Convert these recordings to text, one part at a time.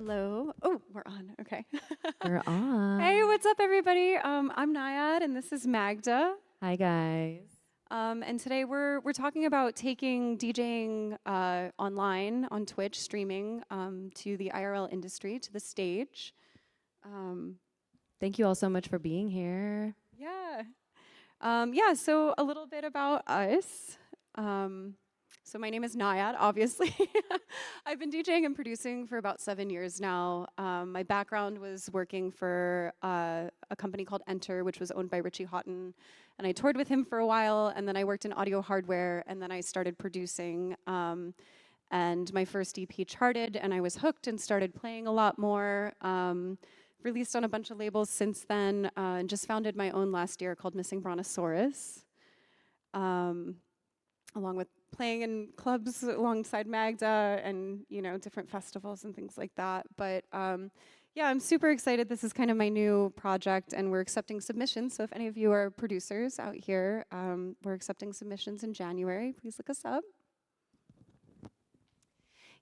Hello. Oh, we're on. Okay. We're on. Hey, what's up, everybody? I'm Naiad, and this is Magda. Hi, guys. And today we're talking about taking DJing online on Twitch, streaming to the IRL industry, to the stage. Thank you all so much for being here. Yeah. So a little bit about us. So my name is Naiad, obviously. I've been DJing and producing for about 7 years now. My background was working for a company called Enter, which was owned by Richie Houghton. And I toured with him for a while, and then I worked in audio hardware, and then I started producing. And my first EP charted, and I was hooked and started playing a lot more. Released on a bunch of labels since then, and just founded my own last year called Missing Brontosaurus. Along with playing in clubs alongside Magda and, you know, different festivals and things like that. But yeah, I'm super excited. This is kind of my new project, and we're accepting submissions. So if any of you are producers out here, we're accepting submissions in January. Please look us up.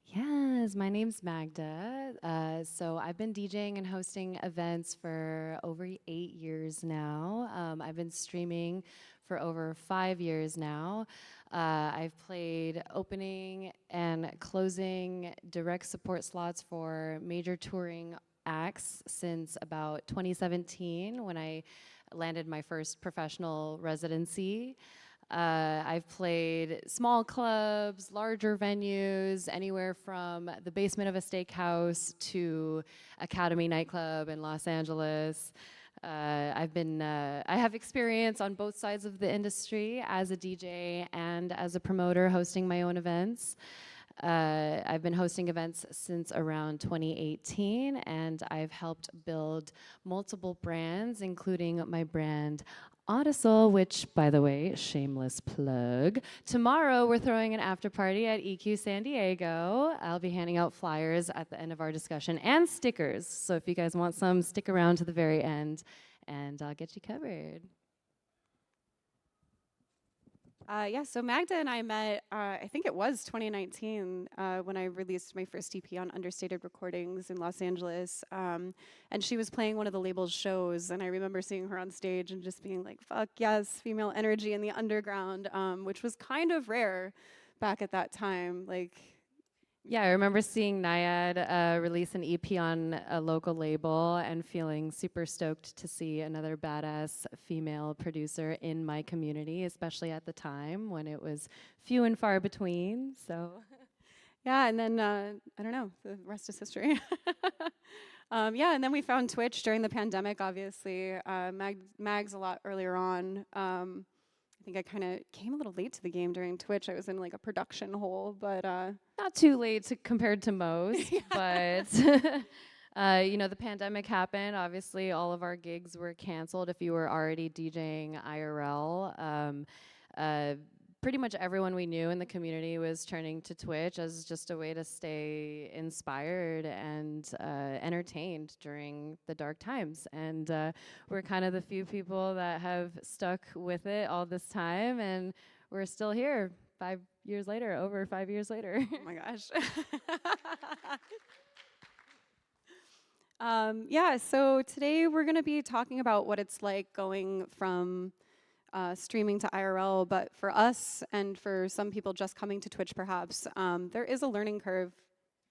Yes, my name's Magda. So I've been DJing and hosting events for over 8 years now. I've been streaming for over 5 years now. I've played opening and closing direct support slots for major touring acts since about 2017 when I landed my first professional residency. I've played small clubs, larger venues, anywhere from the basement of a steakhouse to Academy nightclub in Los Angeles. I have experience on both sides of the industry as a DJ and as a promoter hosting my own events. I've been hosting events since around 2018, and I've helped build multiple brands, including my brand Audisol, which, by the way, shameless plug. Tomorrow, we're throwing an after party at EQ San Diego. I'll be handing out flyers at the end of our discussion and stickers. So if you guys want some, stick around to the very end, and I'll get you covered. Yeah, so Magda and I met, I think it was 2019, when I released my first EP on Understated Recordings in Los Angeles. And she was playing one of the label's shows, and I remember seeing her on stage and just being like, fuck yes, female energy in the underground, which was kind of rare back at that time. Like, yeah, I remember seeing Naiad release an EP on a local label and feeling super stoked to see another badass female producer in my community, especially at the time when it was few and far between. So, yeah, and then, I don't know, the rest is history. Yeah, and then we found Twitch during the pandemic, obviously. Mag's a lot earlier on. I think I kind of came a little late to the game during Twitch. I was in like a production hole, but not too late compared to most, but you know, the pandemic happened. Obviously, all of our gigs were canceled. If you were already DJing IRL, pretty much everyone we knew in the community was turning to Twitch as just a way to stay inspired and entertained during the dark times. And we're kind of the few people that have stuck with it all this time, and we're still here 5 years later, over 5 years later. Oh my gosh. Yeah, so today we're going to be talking about what it's like going from streaming to IRL, but for us and for some people just coming to Twitch perhaps, there is a learning curve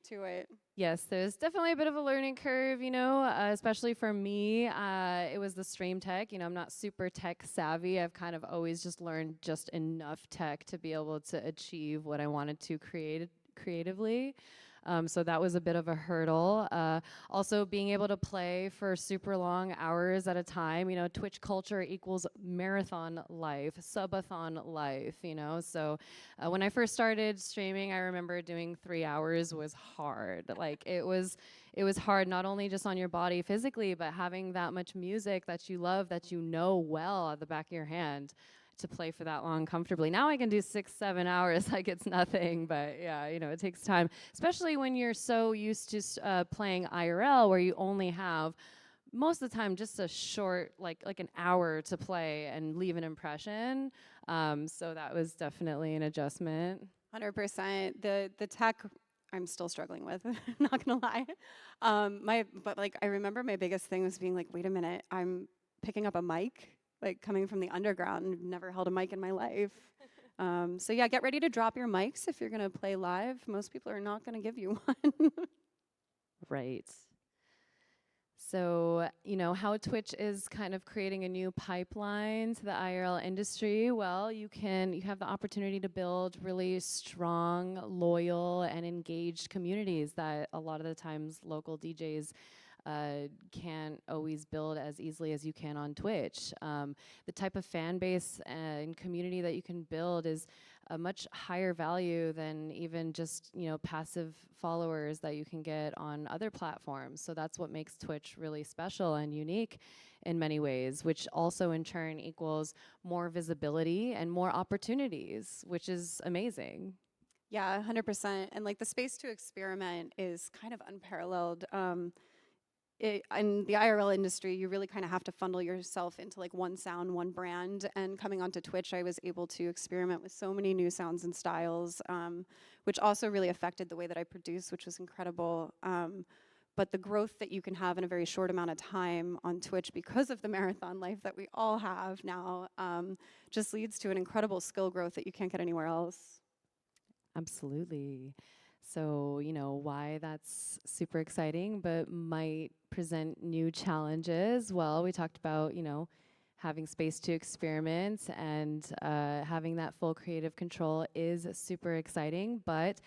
to it. Yes, there's definitely a bit of a learning curve, you know, especially for me. It was the stream tech. You know, I'm not super tech savvy. I've kind of always just learned just enough tech to be able to achieve what I wanted to create creatively. So that was a bit of a hurdle. Also, being able to play for super long hours at a time, you know, Twitch culture equals marathon life, subathon life, you know. So when I first started streaming, I remember doing 3 hours was hard. Like, it was hard not only just on your body physically, but having that much music that you love, that you know well at the back of your hand, to play for that long comfortably. Now I can do 6, 7 hours like it's nothing, but yeah, you know, it takes time, especially when you're so used to playing IRL where you only have most of the time just a short, like an hour to play and leave an impression. So that was definitely an adjustment. 100%. The tech I'm still struggling with. Not gonna lie. But like I remember my biggest thing was being like, wait a minute, I'm picking up a mic, like coming from the underground, never held a mic in my life. So yeah, get ready to drop your mics if you're gonna play live. Most people are not gonna give you one. Right. So, how Twitch is kind of creating a new pipeline to the IRL industry. Well, you have the opportunity to build really strong, loyal, and engaged communities that a lot of the times local DJs can't always build as easily as you can on Twitch. The type of fan base and community that you can build is a much higher value than even just passive followers that you can get on other platforms. So that's what makes Twitch really special and unique in many ways, which also in turn equals more visibility and more opportunities, which is amazing. Yeah, 100%. And like the space to experiment is kind of unparalleled. In the IRL industry, you really kind of have to funnel yourself into like one sound, one brand. And coming onto Twitch, I was able to experiment with so many new sounds and styles, which also really affected the way that I produce, which was incredible. But the growth that you can have in a very short amount of time on Twitch because of the marathon life that we all have now just leads to an incredible skill growth that you can't get anywhere else. Absolutely. So, why that's super exciting, but might present new challenges. Well, we talked about, having space to experiment and having that full creative control is super exciting, but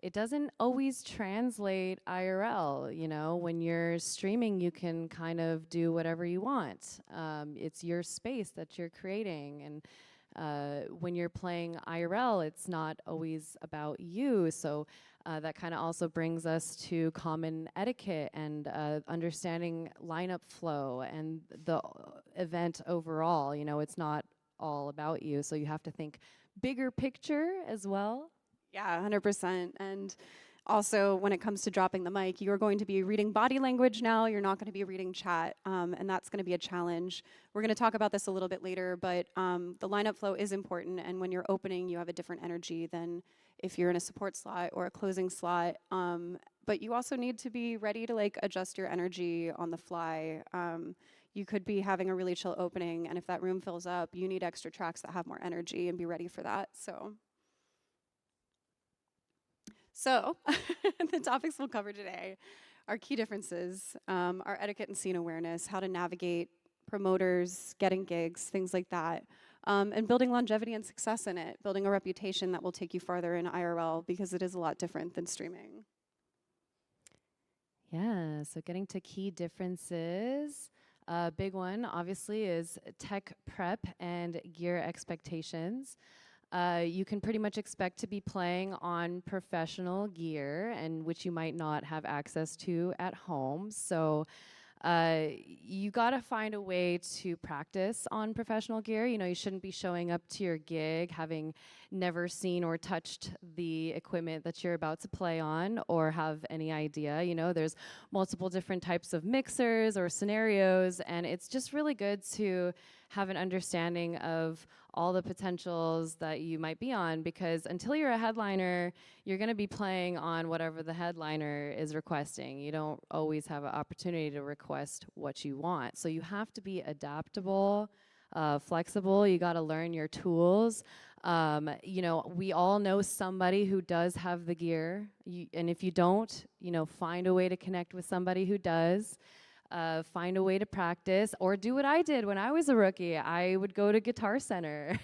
it doesn't always translate IRL. When you're streaming, you can kind of do whatever you want. It's your space that you're creating, and when you're playing IRL, it's not always about you. So that kind of also brings us to common etiquette and understanding lineup flow and the event overall. It's not all about you. So you have to think bigger picture as well. Yeah, 100%. And also, when it comes to dropping the mic, you're going to be reading body language now. You're not going to be reading chat, and that's going to be a challenge. We're going to talk about this a little bit later, but the lineup flow is important. And when you're opening, you have a different energy than if you're in a support slot or a closing slot. But you also need to be ready to like adjust your energy on the fly. You could be having a really chill opening, and if that room fills up, you need extra tracks that have more energy and be ready for that. So, the topics we'll cover today are key differences, our etiquette and scene awareness, how to navigate promoters, getting gigs, things like that, and building longevity and success in it, building a reputation that will take you farther in IRL because it is a lot different than streaming. Yeah, so getting to key differences. A big one, obviously, is tech prep and gear expectations. You can pretty much expect to be playing on professional gear, and which you might not have access to at home. So you gotta find a way to practice on professional gear. You shouldn't be showing up to your gig having never seen or touched the equipment that you're about to play on or have any idea. There's multiple different types of mixers or scenarios, and it's just really good to have an understanding of all the potentials that you might be on, because until you're a headliner, you're going to be playing on whatever the headliner is requesting. You don't always have an opportunity to request what you want. So you have to be adaptable, flexible. You got to learn your tools. We all know somebody who does have the gear. And if you don't, find a way to connect with somebody who does. Find a way to practice, or do what I did when I was a rookie. I would go to Guitar Center.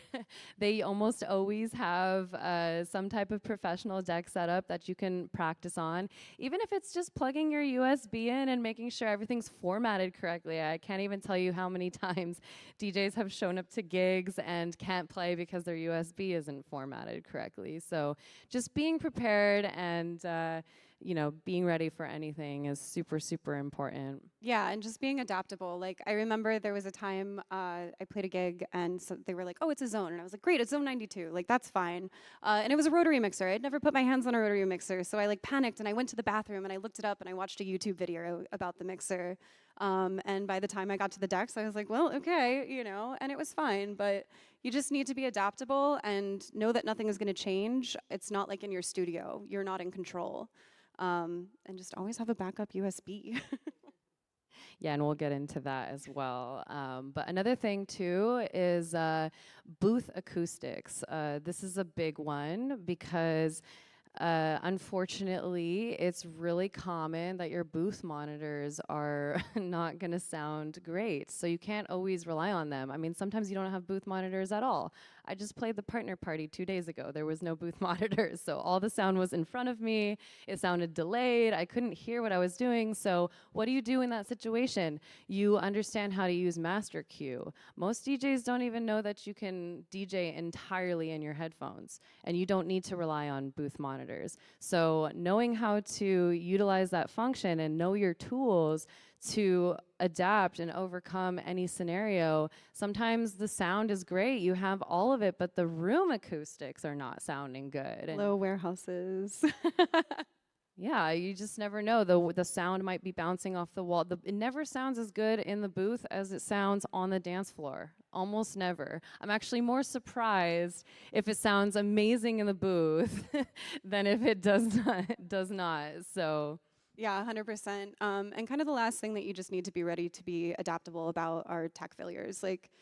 They almost always have some type of professional deck setup that you can practice on, even if it's just plugging your USB in and making sure everything's formatted correctly. I can't even tell you how many times DJs have shown up to gigs and can't play because their USB isn't formatted correctly. So just being prepared and being ready for anything is super, super important. Yeah, and just being adaptable. Like I remember there was a time I played a gig and so they were like, "Oh, it's a zone," and I was like, "Great, it's zone 92. Like that's fine." And it was a rotary mixer. I'd never put my hands on a rotary mixer, so I like panicked and I went to the bathroom and I looked it up and I watched a YouTube video about the mixer. And by the time I got to the decks, I was like, "Well, okay, and it was fine." But you just need to be adaptable and know that nothing is going to change. It's not like in your studio; you're not in control. And just always have a backup USB. Yeah, and we'll get into that as well. But another thing too is booth acoustics. This is a big one because unfortunately, it's really common that your booth monitors are not going to sound great. So you can't always rely on them. I mean, sometimes you don't have booth monitors at all. I just played the partner party 2 days ago. There was no booth monitors. So all the sound was in front of me. It sounded delayed. I couldn't hear what I was doing. So what do you do in that situation? You understand how to use master cue. Most DJs don't even know that you can DJ entirely in your headphones, and you don't need to rely on booth monitors. So knowing how to utilize that function and know your tools to adapt and overcome any scenario. Sometimes the sound is great, you have all of it, but the room acoustics are not sounding good. Low warehouses. Yeah, you just never know. The sound might be bouncing off the wall. It never sounds as good in the booth as it sounds on the dance floor. Almost never. I'm actually more surprised if it sounds amazing in the booth than if it does not. So Yeah, 100%. And kind of the last thing that you just need to be ready to be adaptable about are tech failures. Like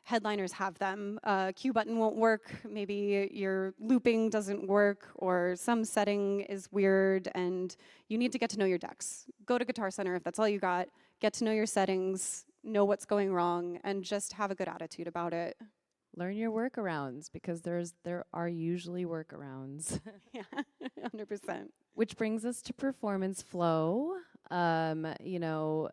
headliners have them. Cue button won't work. Maybe your looping doesn't work, or some setting is weird, and you need to get to know your decks. Go to Guitar Center if that's all you got. Get to know your settings, know what's going wrong, and just have a good attitude about it. learn your workarounds, because there are usually workarounds. Yeah, 100%. Which brings us to performance flow. You know,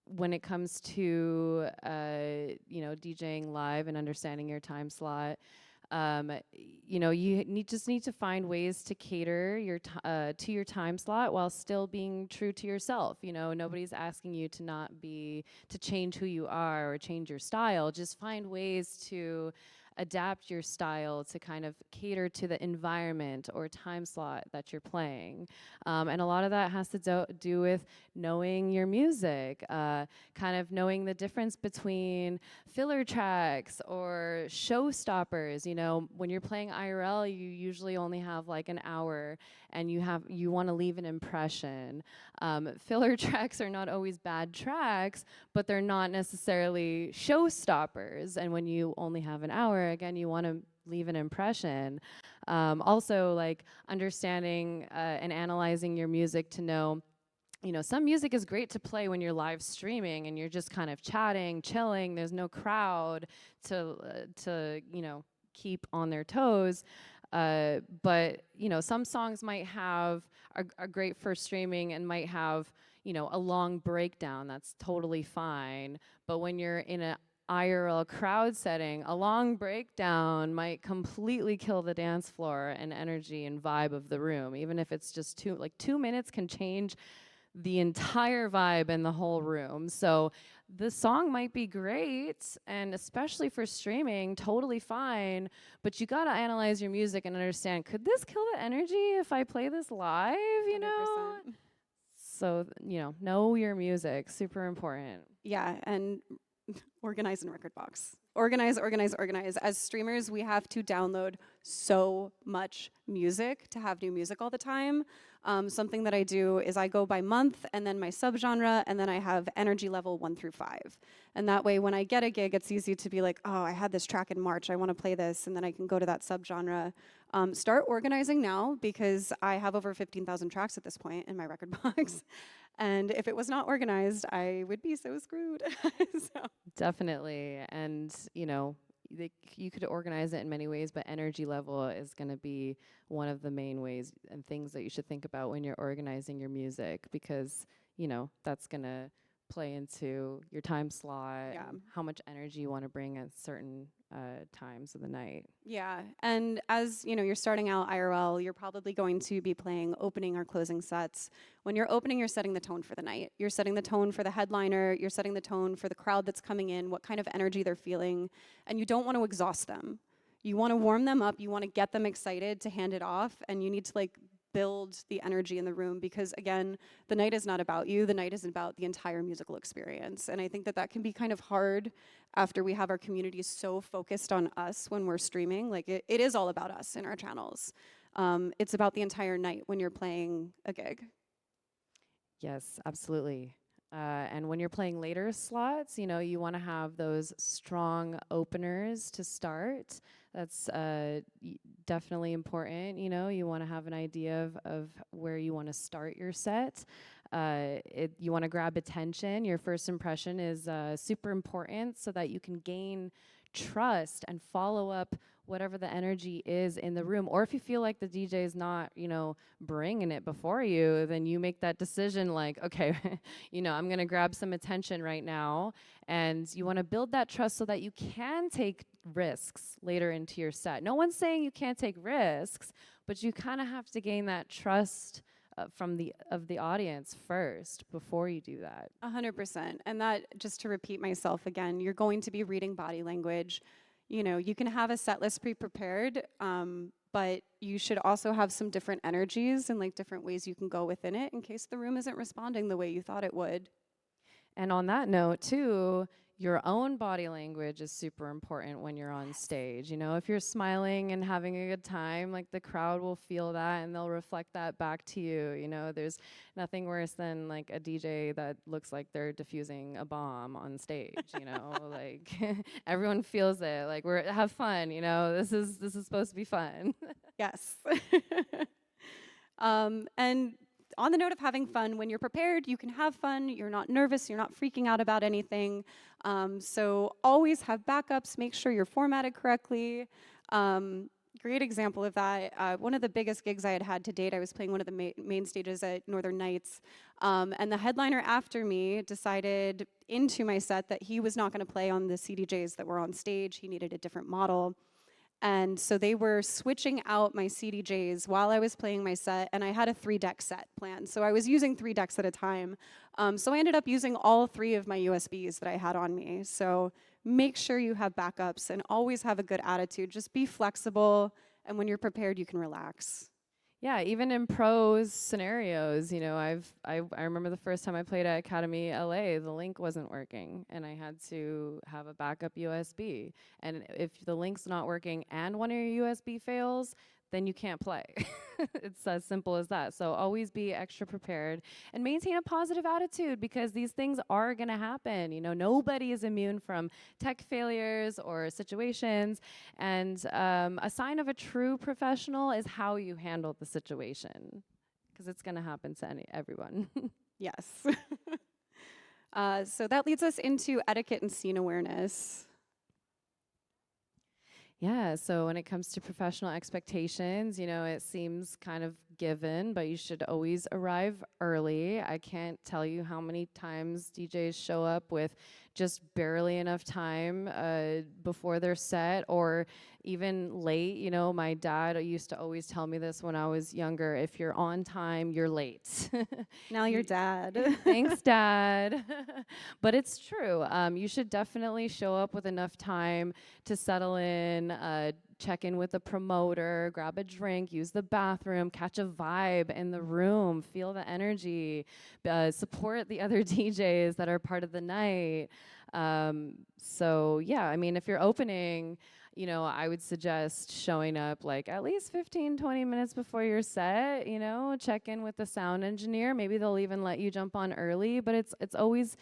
when it comes to DJing live and understanding your time slot, you just need to find ways to cater to your time slot while still being true to yourself. Nobody's asking you to change who you are or change your style. Just find ways to adapt your style to kind of cater to the environment or time slot that you're playing. And a lot of that has to do with knowing your music, kind of knowing the difference between filler tracks or showstoppers. When you're playing IRL, you usually only have like an hour, and you want to leave an impression. Filler tracks are not always bad tracks, but they're not necessarily showstoppers. And when you only have an hour, again, you want to leave an impression. Also, like understanding and analyzing your music to know, some music is great to play when you're live streaming and you're just kind of chatting, chilling. There's no crowd to keep on their toes. But some songs might are great for streaming and might have a long breakdown. That's totally fine. But when you're in a IRL crowd setting, a long breakdown might completely kill the dance floor and energy and vibe of the room. Even if it's just 2 minutes can change the entire vibe in the whole room. So the song might be great, and especially for streaming, totally fine, but you gotta analyze your music and understand, could this kill the energy if I play this live, 100%. So, know your music, super important. Yeah, and organize in record box. Organize, organize, organize. As streamers, we have to download so much music to have new music all the time. Something that I do is I go by month and then my subgenre, and then I have energy level 1 through 5. And that way, when I get a gig, it's easy to be like, oh, I had this track in March, I want to play this, and then I can go to that subgenre. Start organizing now, because I have over 15,000 tracks at this point in my record box. And if it was not organized, I would be so screwed. So. Definitely. And, you could organize it in many ways, but energy level is going to be one of the main ways and things that you should think about when you're organizing your music, because, that's going to play into your time slot, Yeah. and how much energy you want to bring at certain times of the night. Yeah, and as you know, you're starting out IRL, you're probably going to be playing opening or closing sets. When you're opening, you're setting the tone for the night. You're setting the tone for the headliner, you're setting the tone for the crowd that's coming in, what kind of energy they're feeling, and you don't want to exhaust them. You want to warm them up, you want to get them excited to hand it off, and you need to like build the energy in the room because again, the night is not about you, the night is about the entire musical experience. And I think that that can be kind of hard after we have our communities so focused on us when we're streaming. Like it is all about us in our channels. It's about the entire night when you're playing a gig. Yes, absolutely. And when you're playing later slots, you know, you want to have those strong openers to start. That's definitely important. You know, you want to have an idea of where you want to start your set. You want to grab attention. Your first impression is super important so that you can gain trust and follow up whatever the energy is in the room. Or if you feel like the DJ is not, you know, bringing it before you, then you make that decision like, okay, you know, I'm going to grab some attention right now. And you want to build that trust so that you can take risks later into your set. No one's saying you can't take risks, but you kind of have to gain that trust from the audience first before you do that. 100%. And that, just to repeat myself again, you're going to be reading body language. You know, you can have a set list pre-prepared, but you should also have some different energies and like different ways you can go within it in case the room isn't responding the way you thought it would. And on that note, too, your own body language is super important when you're on stage. You know, if you're smiling and having a good time, like the crowd will feel that and they'll reflect that back to you. You know, there's nothing worse than like a DJ that looks like they're diffusing a bomb on stage, you know, like everyone feels it. Like have fun, you know, this is supposed to be fun. Yes. And on the note of having fun, when you're prepared, you can have fun. You're not nervous. You're not freaking out about anything. So always have backups. Make sure you're formatted correctly. Great example of that. One of the biggest gigs I had to date, I was playing one of the main stages at Northern Nights. And the headliner after me decided into my set that he was not going to play on the CDJs that were on stage. He needed a different model. And so they were switching out my CDJs while I was playing my set, and I had a 3-deck set planned. So I was using 3 decks at a time. So I ended up using all 3 of my USBs that I had on me. So make sure you have backups and always have a good attitude. Just be flexible, and when you're prepared, you can relax. Yeah, even in pros scenarios, you know, I remember the first time I played at Academy LA, the link wasn't working and I had to have a backup USB. And if the link's not working and one of your USB fails, then you can't play. It's as simple as that. So always be extra prepared and maintain a positive attitude because these things are going to happen. You know, nobody is immune from tech failures or situations. And a sign of a true professional is how you handle the situation because it's going to happen to everyone. Yes. So that leads us into etiquette and scene awareness. Yeah, so when it comes to professional expectations, you know, it seems kind of given, but you should always arrive early. I can't tell you how many times DJs show up with just barely enough time before their set or even late. You know, my dad used to always tell me this when I was younger, if you're on time, you're late. Now you're dad. Thanks, Dad. But it's true. You should definitely show up with enough time to settle in, check in with the promoter, grab a drink, use the bathroom, catch a vibe in the room, feel the energy, support the other DJs that are part of the night. So yeah, I mean, if you're opening, you know, I would suggest showing up like at least 15, 20 minutes before your set, you know, check in with the sound engineer. Maybe they'll even let you jump on early, but it's always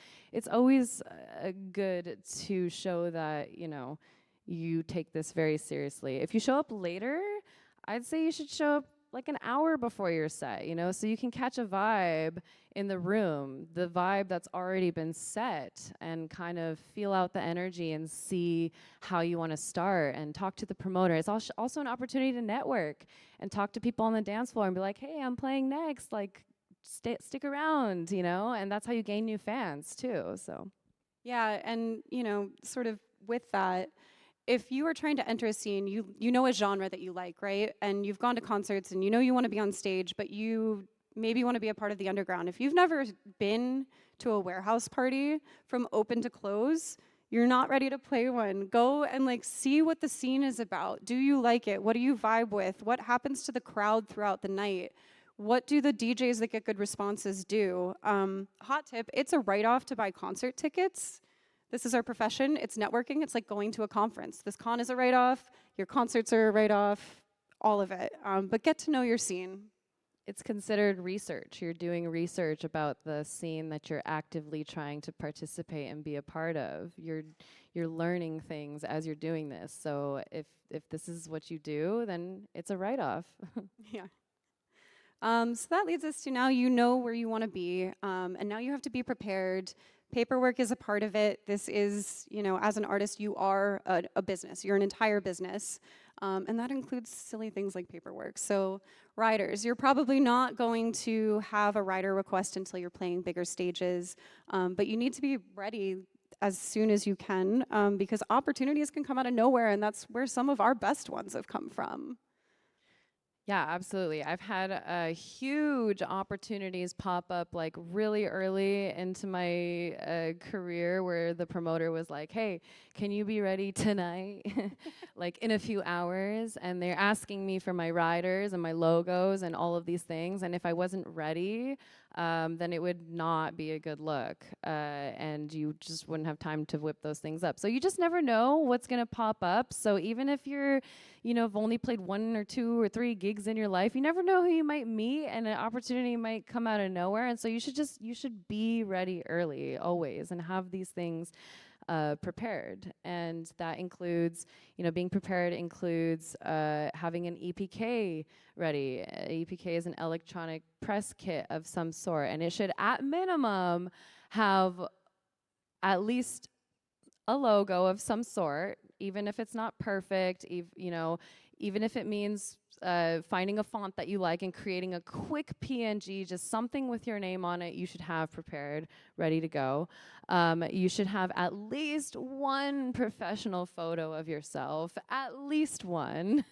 good to show that, you know, you take this very seriously. If you show up later, I'd say you should show up like an hour before your set, you know, so you can catch a vibe in the room, the vibe that's already been set, and kind of feel out the energy and see how you want to start and talk to the promoter. It's also an opportunity to network and talk to people on the dance floor and be like, hey, I'm playing next. Like, stick around, you know, and that's how you gain new fans too. So Yeah, and sort of with that, if you are trying to enter a scene, you know a genre that you like, right? And you've gone to concerts and you know you want to be on stage, but you maybe want to be a part of the underground. If you've never been to a warehouse party from open to close, you're not ready to play one. Go and like see what the scene is about. Do you like it? What do you vibe with? What happens to the crowd throughout the night? What do the DJs that get good responses do? Hot tip, it's a write-off to buy concert tickets. This is our profession. It's networking. It's like going to a conference. This con is a write-off. Your concerts are a write-off. All of it. But get to know your scene. it's considered research. You're doing research about the scene that you're actively trying to participate and be a part of. You're learning things as you're doing this. So if this is what you do, then it's a write-off. Yeah. So that leads us to now you know where you want to be, and now you have to be prepared. Paperwork is a part of it. This is, as an artist, you are a business. You're an entire business, and that includes silly things like paperwork. So riders, you're probably not going to have a rider request until you're playing bigger stages, but you need to be ready as soon as you can, because opportunities can come out of nowhere, and that's where some of our best ones have come from. Yeah, absolutely. I've had huge opportunities pop up like really early into my career where the promoter was like, hey, can you be ready tonight? Like in a few hours. And they're asking me for my riders and my logos and all of these things. And if I wasn't ready, then it would not be a good look. And you just wouldn't have time to whip those things up. So you just never know what's going to pop up. So even if you're have only played 1 or 2 or 3 gigs in your life, you never know who you might meet, and an opportunity might come out of nowhere. And so you should be ready early always and have these things prepared. And that includes, being prepared includes having an EPK ready. EPK is an electronic press kit of some sort, and it should at minimum have at least a logo of some sort, even if it's not perfect, even if it means finding a font that you like and creating a quick PNG, just something with your name on it, you should have prepared, ready to go. You should have at least one professional photo of yourself, at least one,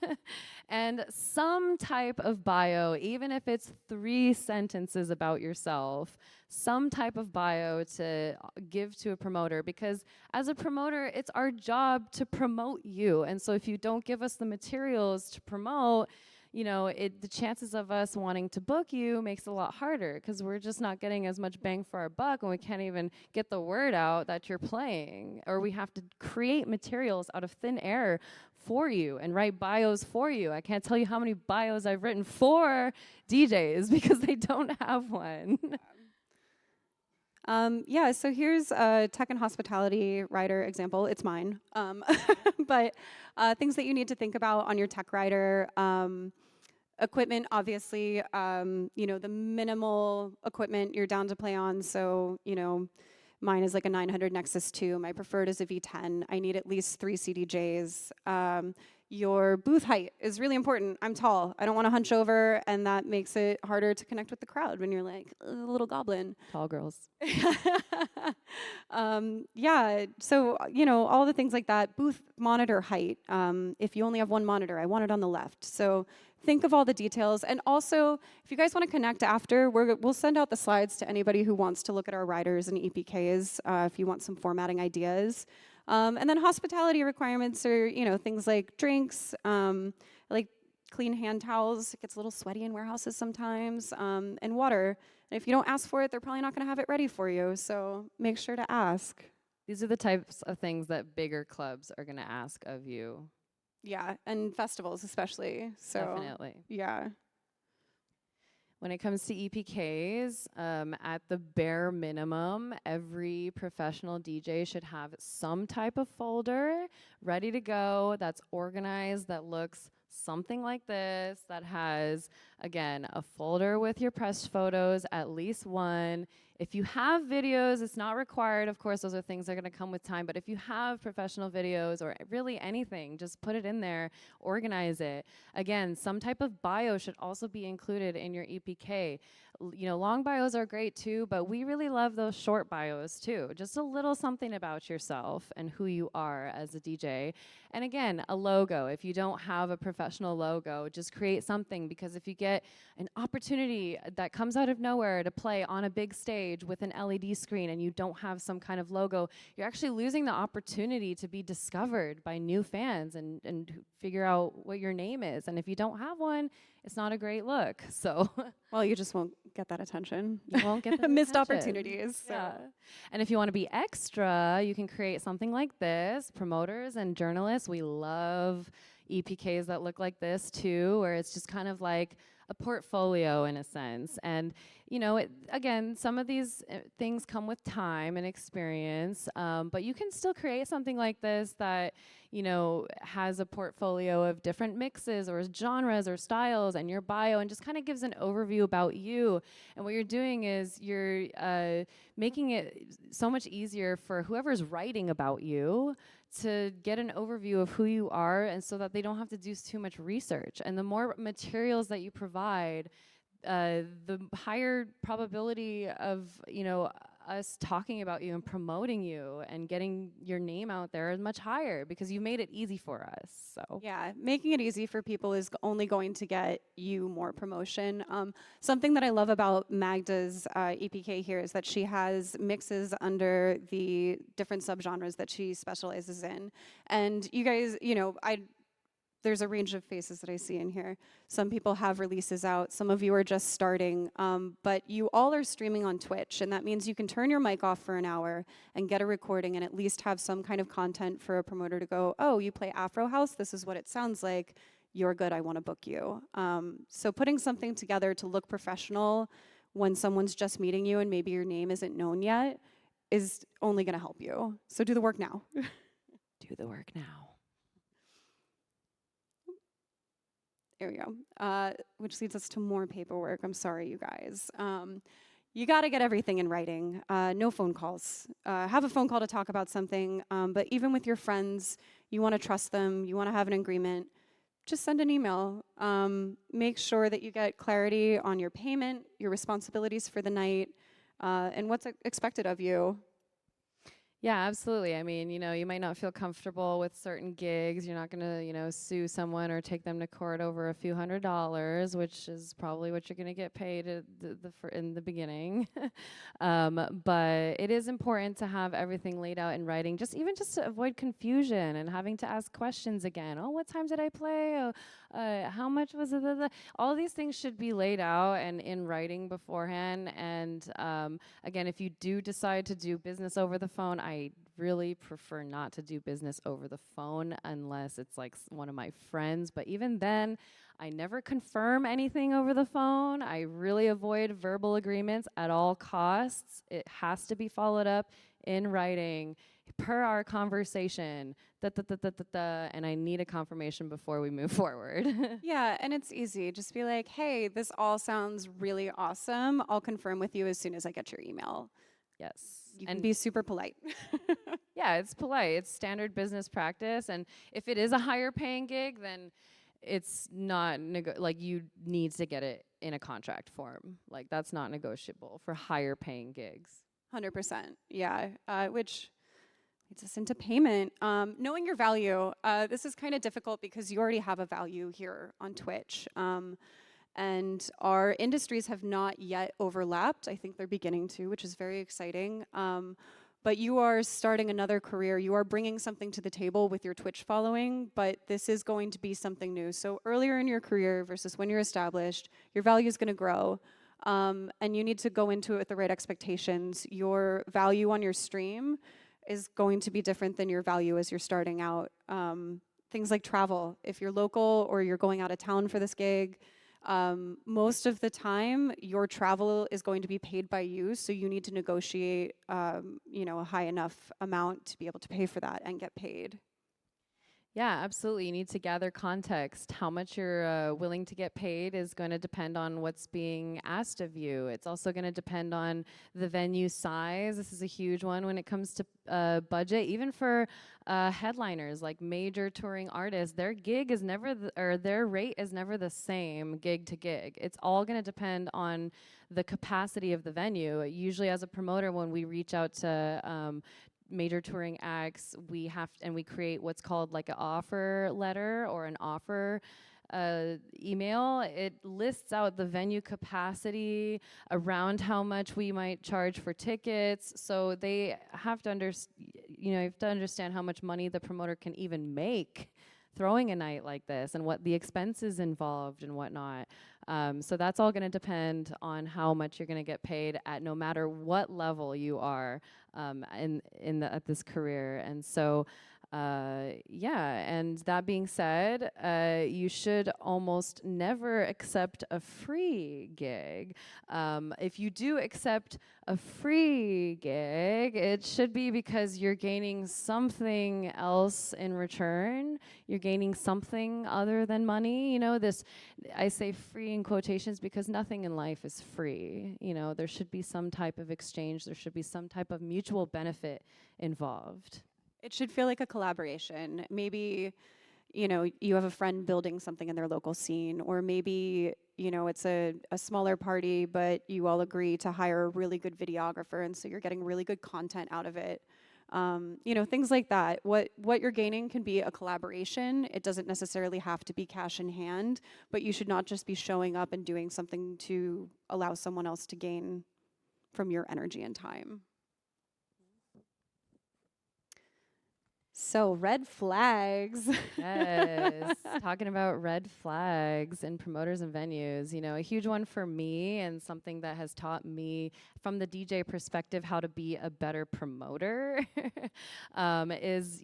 and some type of bio, even if it's 3 sentences about yourself, some type of bio to give to a promoter, because as a promoter, it's our job to promote you. And so if you don't give us the materials to promote, the chances of us wanting to book you makes it a lot harder, because we're just not getting as much bang for our buck, and we can't even get the word out that you're playing. Or we have to create materials out of thin air for you and write bios for you. I can't tell you how many bios I've written for DJs because they don't have one. Yeah, so here's a tech and hospitality rider example. It's mine. But things that you need to think about on your tech rider. Equipment, obviously, the minimal equipment you're down to play on. So, mine is like a 900 Nexus 2. My preferred is a V10. I need at least 3 CDJs. Your booth height is really important. I'm tall. I don't want to hunch over, and that makes it harder to connect with the crowd when you're like a little goblin. Tall girls. Yeah, so, all the things like that. Booth monitor height. If you only have one monitor, I want it on the left. So think of all the details. And also, if you guys want to connect after, we'll send out the slides to anybody who wants to look at our riders and EPKs if you want some formatting ideas. And then hospitality requirements are, things like drinks, like clean hand towels. It gets a little sweaty in warehouses sometimes, and water. And if you don't ask for it, they're probably not going to have it ready for you. So make sure to ask. These are the types of things that bigger clubs are going to ask of you. Yeah, and festivals especially. So Definitely. yeah. When it comes to EPKs, at the bare minimum, every professional DJ should have some type of folder ready to go that's organized, that looks something like this, that has, again, a folder with your press photos, at least one. If you have videos, it's not required. Of course, those are things that are going to come with time. But if you have professional videos or really anything, just put it in there, organize it. Again, some type of bio should also be included in your EPK. long bios are great too, but we really love those short bios too. Just a little something about yourself and who you are as a DJ. And again, a logo. If you don't have a professional logo, just create something, because if you get an opportunity that comes out of nowhere to play on a big stage with an LED screen and you don't have some kind of logo, you're actually losing the opportunity to be discovered by new fans and figure out what your name is. And if you don't have one, it's not a great look. So Well, you just won't get that attention. you won't get the Missed attention. opportunities. So. Yeah. And if you want to be extra, you can create something like this. Promoters and journalists, we love EPKs that look like this too, where it's just kind of like a portfolio in a sense. And again, some of these things come with time and experience, but you can still create something like this that has a portfolio of different mixes or genres or styles and your bio, and just kind of gives an overview about you. And what you're doing is you're making it so much easier for whoever's writing about you to get an overview of who you are, and so that they don't have to do too much research. And the more materials that you provide, the higher probability of us talking about you and promoting you and getting your name out there is much higher, because you made it easy for us. So yeah, making it easy for people is only going to get you more promotion. Something that I love about Magda's EPK here is that she has mixes under the different subgenres that she specializes in. And you guys, there's a range of faces that I see in here. Some people have releases out. Some of you are just starting. But you all are streaming on Twitch, and that means you can turn your mic off for an hour and get a recording and at least have some kind of content for a promoter to go, oh, you play Afro House? This is what it sounds like. You're good. I want to book you. So putting something together to look professional when someone's just meeting you and maybe your name isn't known yet is only going to help you. So do the work now. do the work now. There we go. Which leads us to more paperwork. I'm sorry, you guys. You got to get everything in writing. No phone calls. Have a phone call to talk about something. But even with your friends, you want to trust them. You want to have an agreement. Just send an email. Make sure that you get clarity on your payment, your responsibilities for the night, and what's expected of you. Yeah, absolutely. I mean, you might not feel comfortable with certain gigs. You're not going to, sue someone or take them to court over a few $100s, which is probably what you're going to get paid in the beginning. But it is important to have everything laid out in writing, just to avoid confusion and having to ask questions again. Oh, what time did I play? Oh, how much was it? All these things should be laid out and in writing beforehand. And again, if you do decide to do business over the phone, I really prefer not to do business over the phone unless it's like one of my friends. But even then, I never confirm anything over the phone. I really avoid verbal agreements at all costs. It has to be followed up in writing per our conversation, and I need a confirmation before we move forward. Yeah, and it's easy. Just be like, hey, this all sounds really awesome. I'll confirm with you as soon as I get your email. Yes. You can be super polite. Yeah, it's polite. It's standard business practice. And if it is a higher paying gig, then it's not, you need to get it in a contract form. Like, that's not negotiable for higher paying gigs. 100%. Yeah, which leads us into payment. Knowing your value. This is kind of difficult because you already have a value here on Twitch. And our industries have not yet overlapped. I think they're beginning to, which is very exciting. But you are starting another career. You are bringing something to the table with your Twitch following, but this is going to be something new. So earlier in your career versus when you're established, your value is going to grow. And you need to go into it with the right expectations. Your value on your stream is going to be different than your value as you're starting out. Things like travel. If you're local or you're going out of town for this gig, most of the time, your travel is going to be paid by you, so you need to negotiate, a high enough amount to be able to pay for that and get paid. Yeah, absolutely. You need to gather context. How much you're willing to get paid is going to depend on what's being asked of you. It's also going to depend on the venue size. This is a huge one when it comes to budget. Even for headliners, like major touring artists, their gig is never, or their rate is never the same gig to gig. It's all going to depend on the capacity of the venue. Usually, as a promoter, when we reach out to major touring acts, we create what's called like an offer letter or an offer email. It lists out the venue capacity, around how much we might charge for tickets. So they have to you have to understand how much money the promoter can even make throwing a night like this, and what the expenses involved and whatnot. So that's all going to depend on how much you're going to get paid at no matter what level you are at this career. And so yeah, and that being said, you should almost never accept a free gig. If you do accept a free gig, it should be because you're gaining something else in return. You're gaining something other than money. You know, I say free in quotations because nothing in life is free. You know, there should be some type of exchange. There should be some type of mutual benefit involved. It should feel like a collaboration. Maybe, you have a friend building something in their local scene, or maybe, it's a smaller party, but you all agree to hire a really good videographer, and so you're getting really good content out of it. Things like that. What you're gaining can be a collaboration. It doesn't necessarily have to be cash in hand, but you should not just be showing up and doing something to allow someone else to gain from your energy and time. So, red flags. Yes, talking about red flags and promoters and venues, a huge one for me and something that has taught me from the DJ perspective how to be a better promoter is,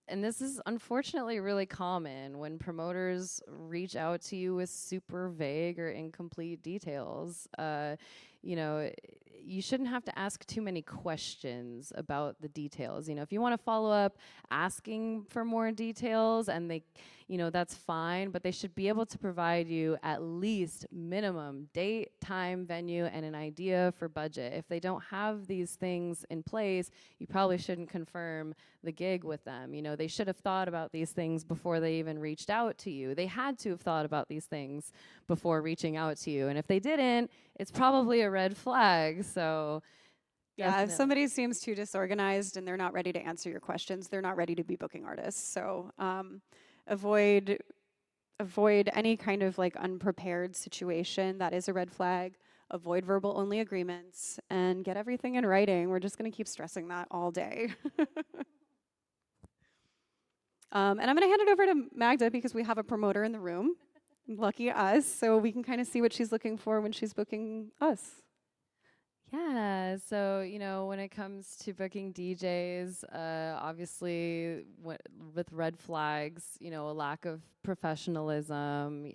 and this is unfortunately really common when promoters reach out to you with super vague or incomplete details. You know, you shouldn't have to ask too many questions about the details. If you want to follow up asking for more details and that's fine, but they should be able to provide you at least minimum date, time, venue, and an idea for budget. If they don't have these things in place, you probably shouldn't confirm the gig with them. They should have thought about these things before they even reached out to you. They had to have thought about these things before reaching out to you. And if they didn't, it's probably a red flag. So yeah, definitely. if somebody seems too disorganized and they're not ready to answer your questions, they're not ready to be booking artists. So avoid any kind of like unprepared situation. That is a red flag. Avoid verbal only agreements and get everything in writing. We're just going to keep stressing that all day. And I'm going to hand it over to Magda because we have a promoter in the room. Lucky us. So we can kind of see what she's looking for when she's booking us. Yeah, so when it comes to booking DJs, obviously with red flags, a lack of professionalism,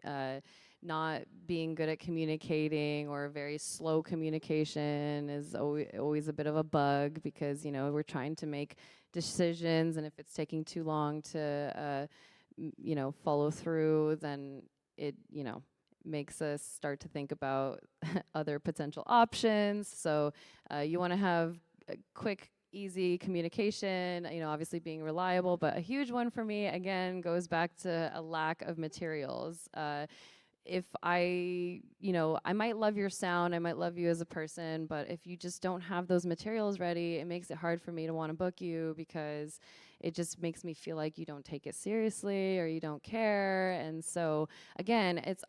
not being good at communicating, or very slow communication is always a bit of a bug because we're trying to make decisions, and if it's taking too long to follow through, then it makes us start to think about other potential options. So you want to have a quick, easy communication, obviously being reliable, but a huge one for me, again, goes back to a lack of materials. If I might love your sound, I might love you as a person, but if you just don't have those materials ready, it makes it hard for me to want to book you because it just makes me feel like you don't take it seriously or you don't care. And so again, it's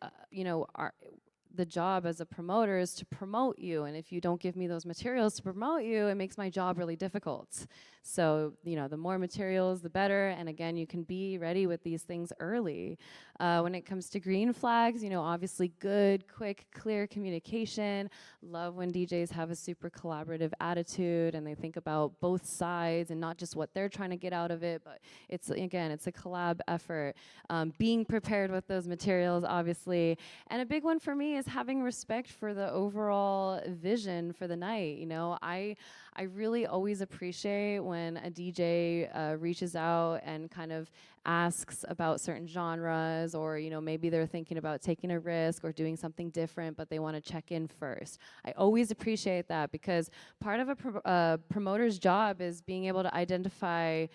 the job as a promoter is to promote you, and if you don't give me those materials to promote you, it makes my job really difficult. So the more materials, the better. And again, you can be ready with these things early. When it comes to green flags, obviously good, quick, clear communication. Love when DJs have a super collaborative attitude and they think about both sides and not just what they're trying to get out of it, but it's a collab effort. Being prepared with those materials, obviously. And a big one for me is is having respect for the overall vision for the night. You know, I really always appreciate when a DJ reaches out and kind of asks about certain genres, or you know, maybe they're thinking about taking a risk or doing something different, but they want to check in first. I always appreciate that, because part of a promoter's job is being able to identify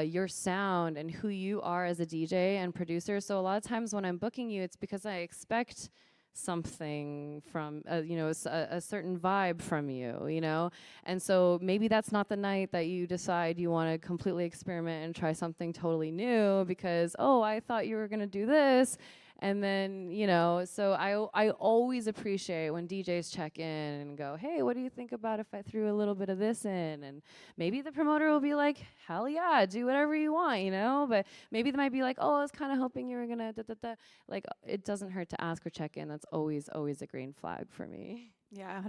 your sound and who you are as a DJ and producer. So a lot of times when I'm booking you, it's because I expect something from, you know, a certain vibe from you, you know? And so maybe that's not the night that you decide you want to completely experiment and try something totally new because, oh, I thought you were going to do this. And then, you know, so I always appreciate when DJs check in and go, hey, what do you think about if I threw a little bit of this in? And maybe the promoter will be like, hell yeah, do whatever you want, you know? But maybe they might be like, oh, I was kind of hoping you were going to da-da-da. Like, it doesn't hurt to ask or check in. That's always a green flag for me. Yeah,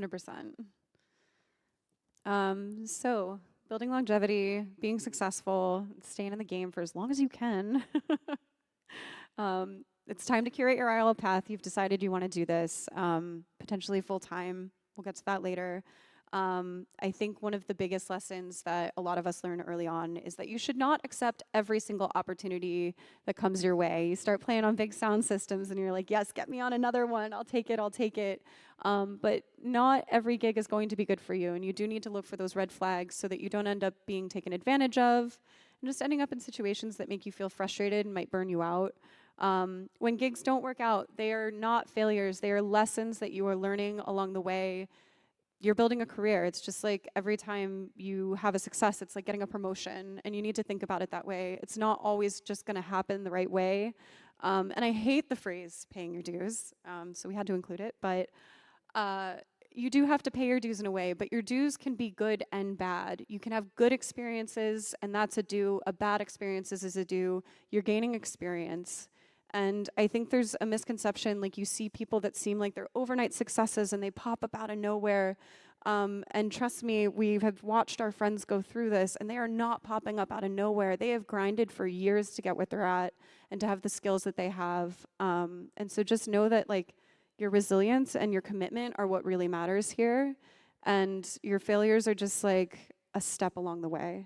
100%. So building longevity, being successful, staying in the game for as long as you can. It's time to curate your IRL path. You've decided you want to do this, potentially full time. We'll get to that later. I think one of the biggest lessons that a lot of us learn early on is that you should not accept every single opportunity that comes your way. You start playing on big sound systems and you're like, yes, get me on another one. I'll take it, I'll take it. But not every gig is going to be good for you. And you do need to look for those red flags so that you don't end up being taken advantage of and just ending up in situations that make you feel frustrated and might burn you out. When gigs don't work out, they are not failures. They are lessons that you are learning along the way. You're building a career. It's just like every time you have a success, it's like getting a promotion, and you need to think about it that way. It's not always just going to happen the right way. And I hate the phrase paying your dues, so we had to include it. But you do have to pay your dues in a way, but your dues can be good and bad. You can have good experiences, and that's a due. A bad experiences is a due. You're gaining experience. And I think there's a misconception, like you see people that seem like they're overnight successes and they pop up out of nowhere. And trust me, we have watched our friends go through this, and they are not popping up out of nowhere. They have grinded for years to get what they're at and to have the skills that they have. And so just know that like your resilience and your commitment are what really matters here. And your failures are just like a step along the way.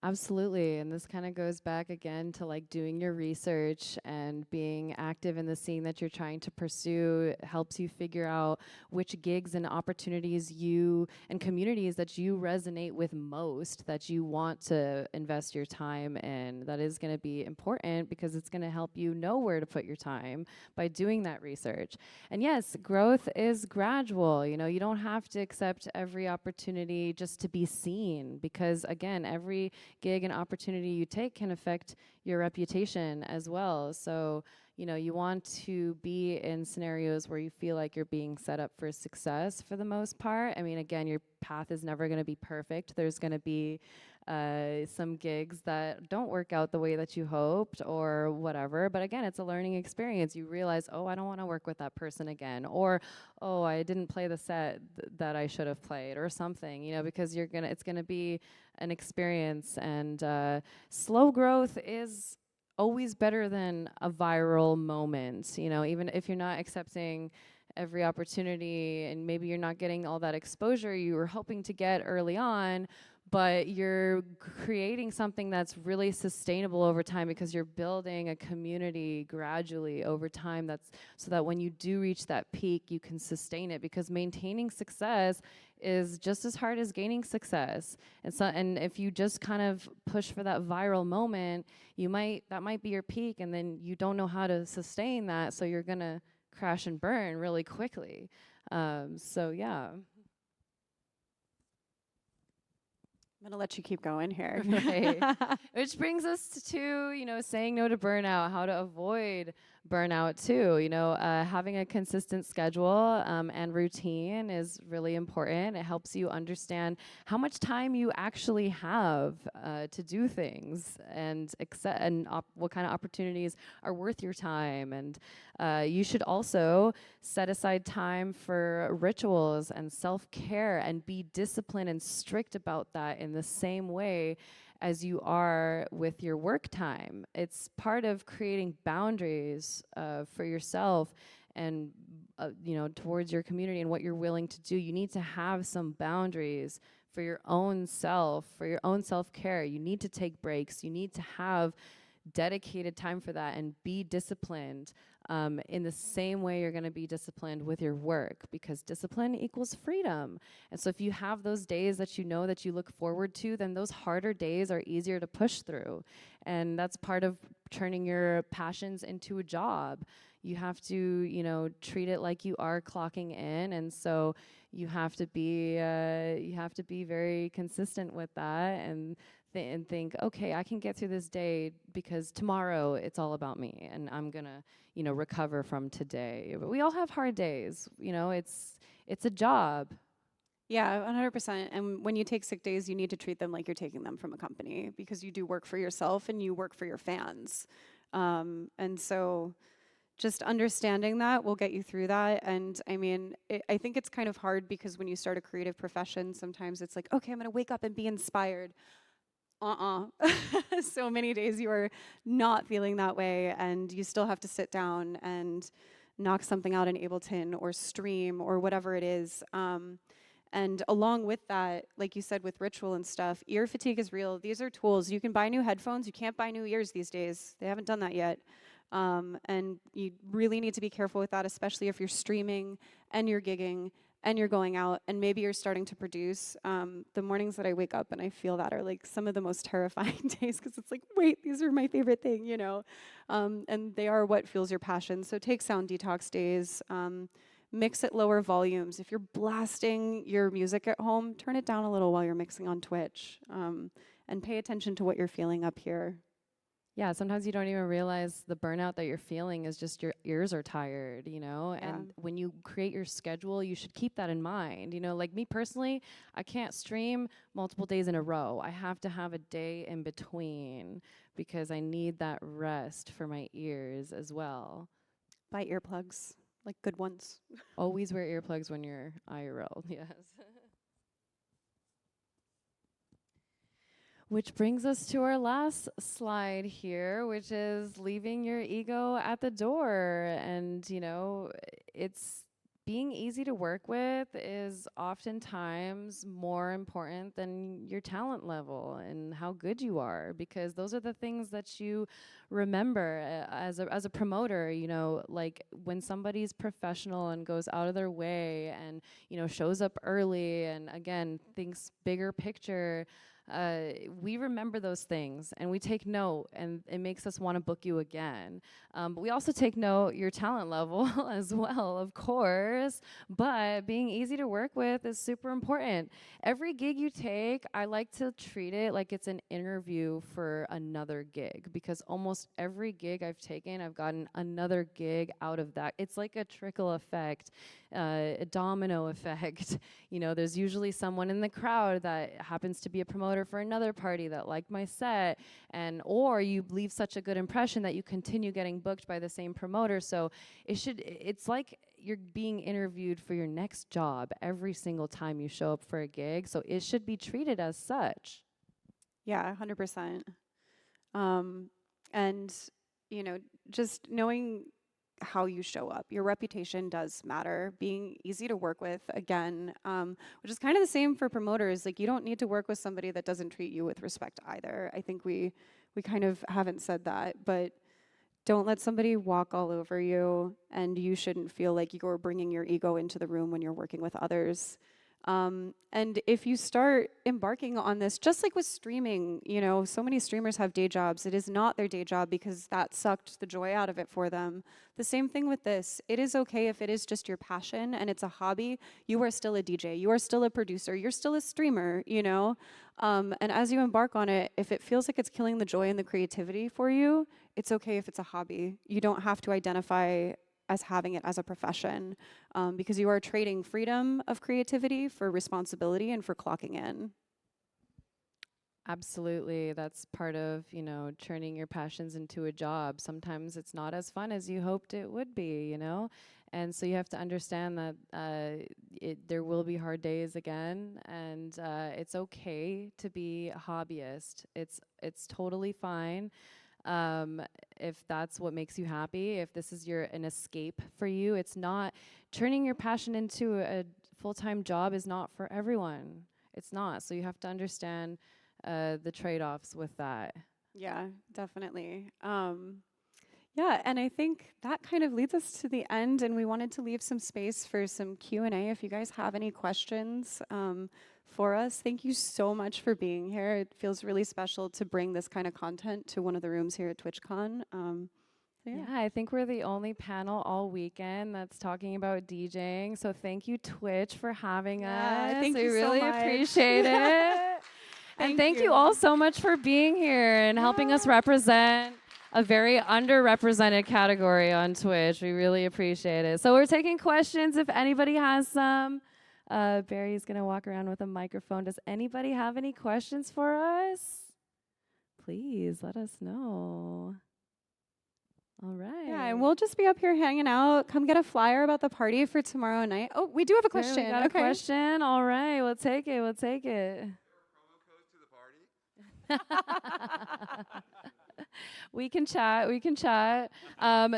Absolutely. And this kind of goes back again to like doing your research and being active in the scene that you're trying to pursue. It helps you figure out which gigs and opportunities you and communities that you resonate with most, that you want to invest your time in. That is going to be important because it's going to help you know where to put your time by doing that research. And yes, growth is gradual. You know, you don't have to accept every opportunity just to be seen, because again, every gig and opportunity you take can affect your reputation as well. So, you know, you want to be in scenarios where you feel like you're being set up for success for the most part. I mean, again, your path is never going to be perfect. There's going to be some gigs that don't work out the way that you hoped or whatever. But again, it's a learning experience. You realize, oh, I don't want to work with that person again. Or, oh, I didn't play the set that I should have played or something, you know, because it's going to be an experience. And slow growth is always better than a viral moment, you know, even if you're not accepting every opportunity and maybe you're not getting all that exposure you were hoping to get early on, but you're creating something that's really sustainable over time because you're building a community gradually over time, that's so that when you do reach that peak, you can sustain it, because maintaining success is just as hard as gaining success. And if you just kind of push for that viral moment, that might be your peak, and then you don't know how to sustain that, so you're gonna crash and burn really quickly. So yeah. I'm gonna let you keep going here. Right. Which brings us to, you know, saying no to burnout, how to avoid burnout too. You know, having a consistent schedule and routine is really important. It helps you understand how much time you actually have to do things, and what kind of opportunities are worth your time. And you should also set aside time for rituals and self-care and be disciplined and strict about that in the same way as you are with your work time. It's part of creating boundaries for yourself and towards your community and what you're willing to do. You need to have some boundaries for your own self, for your own self-care. You need to take breaks. You need to have dedicated time for that and be disciplined in the same way you're going to be disciplined with your work, because discipline equals freedom. And so if you have those days that you know that you look forward to, then those harder days are easier to push through. And that's part of turning your passions into a job. You have to, treat it like you are clocking in. And so you have to be very consistent with that, and think, okay, I can get through this day because tomorrow it's all about me, and I'm gonna, recover from today. But we all have hard days. It's a job. Yeah, 100%. And when you take sick days, you need to treat them like you're taking them from a company, because you do work for yourself and you work for your fans. And so just understanding that will get you through that. And I mean, I think it's kind of hard because when you start a creative profession, sometimes it's like, okay, I'm gonna wake up and be inspired. So many days you are not feeling that way, and you still have to sit down and knock something out in Ableton or stream or whatever it is. And along with that, like you said, with ritual and stuff, ear fatigue is real. These are tools. You can buy new headphones. You can't buy new ears these days. They haven't done that yet. And you really need to be careful with that, especially if you're streaming and you're gigging and you're going out and maybe you're starting to produce. The mornings that I wake up and I feel that are like some of the most terrifying days, because it's like, wait, these are my favorite thing, and they are what fuels your passion. So take sound detox days. Mix at lower volumes. If you're blasting your music at home, turn it down a little while you're mixing on Twitch, and pay attention to what you're feeling up here. Yeah, sometimes you don't even realize the burnout that you're feeling is just your ears are tired, Yeah. And when you create your schedule, you should keep that in mind. Like me personally, I can't stream multiple days in a row. I have to have a day in between because I need that rest for my ears as well. Buy earplugs, like good ones. Always wear earplugs when you're IRL, yes. Which brings us to our last slide here, which is leaving your ego at the door. And, it's being easy to work with is oftentimes more important than your talent level and how good you are, because those are the things that you remember as a promoter. Like when somebody's professional and goes out of their way and, shows up early and again, thinks bigger picture. We remember those things and we take note, and it makes us want to book you again. But we also take note your talent level as well, of course. But being easy to work with is super important. Every gig you take, I like to treat it like it's an interview for another gig, because almost every gig I've taken, I've gotten another gig out of that. It's like a trickle effect, a domino effect. There's usually someone in the crowd that happens to be a promoter for another party that liked my set, or you leave such a good impression that you continue getting booked by the same promoter. So it's like you're being interviewed for your next job every single time you show up for a gig. So it should be treated as such. Yeah, 100%. And, just knowing how you show up. Your reputation does matter. Being easy to work with, again, which is kind of the same for promoters. Like, you don't need to work with somebody that doesn't treat you with respect either. I think we kind of haven't said that, but don't let somebody walk all over you, and you shouldn't feel like you're bringing your ego into the room when you're working with others. And if you start embarking on this, just like with streaming, so many streamers have day jobs. It is not their day job because that sucked the joy out of it for them. The same thing with this. It is okay if it is just your passion and it's a hobby. You are still a DJ. You are still a producer. You're still a streamer, And as you embark on it, if it feels like it's killing the joy and the creativity for you, it's okay if it's a hobby. You don't have to identify as having it as a profession, because you are trading freedom of creativity for responsibility and for clocking in. Absolutely. That's part of, turning your passions into a job. Sometimes it's not as fun as you hoped it would be, And so you have to understand that there will be hard days again, and it's okay to be a hobbyist. It's totally fine. If that's what makes you happy, if this is an escape for you, it's not turning your passion into a full-time job is not for everyone. It's not. So you have to understand the trade-offs with that. Yeah, definitely. Yeah, and I think that kind of leads us to the end, and we wanted to leave some space for some Q&A. If you guys have any questions for us, thank you so much for being here. It feels really special to bring this kind of content to one of the rooms here at TwitchCon. Yeah, I think we're the only panel all weekend that's talking about DJing. So thank you, Twitch, for having us. Thank you we so really much. appreciate it. And thank you you. all so much for being here and helping us represent a very underrepresented category on Twitch. We really appreciate it. So we're taking questions if anybody has some. Barry's going to walk around with a microphone. Does anybody have any questions for us? Please let us know. All right. Yeah, and we'll just be up here hanging out. Come get a flyer about the party for tomorrow night. Oh, we do have a question. We got a question. All right, we'll take it. We'll take it. We can chat. We can chat.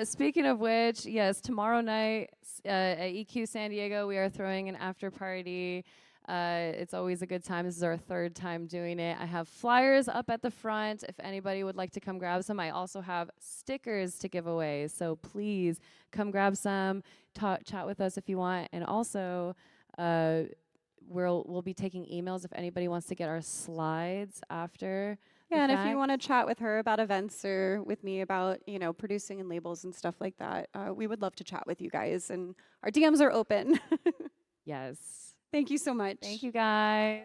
Speaking of which, yes, tomorrow night at EQ San Diego, we are throwing an after party. It's always a good time. This is our third time doing it. I have flyers up at the front if anybody would like to come grab some. I also have stickers to give away. So please come grab some, chat with us if you want. And also, we'll be taking emails if anybody wants to get our slides after. Yeah, and if you want to chat with her about events or with me about, producing and labels and stuff like that, we would love to chat with you guys. And our DMs are open. Yes. Thank you so much. Thank you, guys.